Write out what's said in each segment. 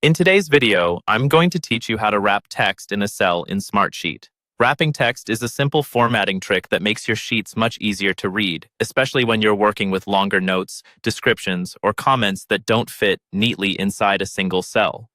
In today's video, I'm going to teach you how to wrap text in a cell in Smartsheet. Wrapping text is a simple formatting trick that makes your sheets much easier to read, especially when you're working with longer notes, descriptions, or comments that don't fit neatly inside a single cell.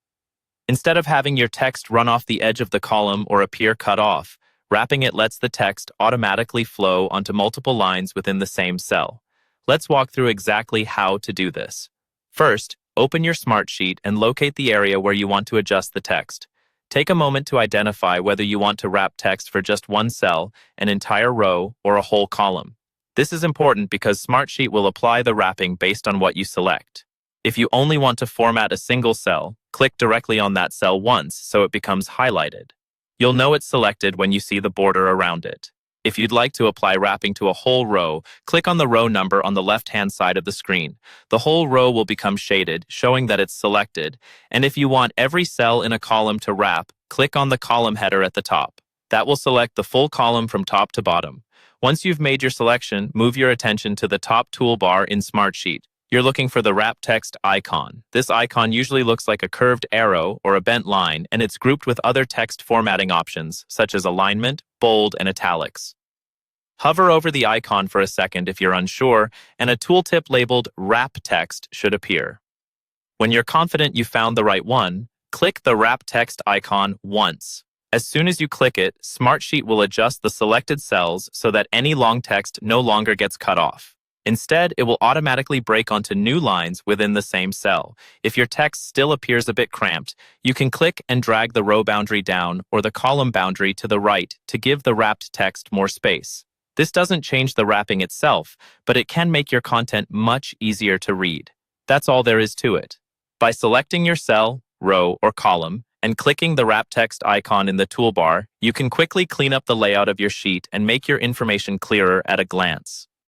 Instead of having your text run off the edge of the column or appear cut off, wrapping it lets the text automatically flow onto multiple lines within the same cell. Let's walk through exactly how to do this. First, open your Smartsheet and locate the area where you want to adjust the text. Take a moment to identify whether you want to wrap text for just one cell, an entire row, or a whole column. This is important because Smartsheet will apply the wrapping based on what you select. If you only want to format a single cell, click directly on that cell once so it becomes highlighted. You'll know it's selected when you see the border around it. If you'd like to apply wrapping to a whole row, click on the row number on the left-hand side of the screen. The whole row will become shaded, showing that it's selected. And if you want every cell in a column to wrap, click on the column header at the top. That will select the full column from top to bottom. Once you've made your selection, move your attention to the top toolbar in Smartsheet. You're looking for the wrap text icon. This icon usually looks like a curved arrow or a bent line, and it's grouped with other text formatting options, such as alignment, bold, and italics. Hover over the icon for a second if you're unsure, and a tooltip labeled Wrap Text should appear. When you're confident you found the right one, click the Wrap Text icon once. As soon as you click it, Smartsheet will adjust the selected cells so that any long text no longer gets cut off. Instead, it will automatically break onto new lines within the same cell. If your text still appears a bit cramped, you can click and drag the row boundary down or the column boundary to the right to give the wrapped text more space. This doesn't change the wrapping itself, but it can make your content much easier to read. That's all there is to it. By selecting your cell, row, or column, and clicking the wrap text icon in the toolbar, you can quickly clean up the layout of your sheet and make your information clearer at a glance.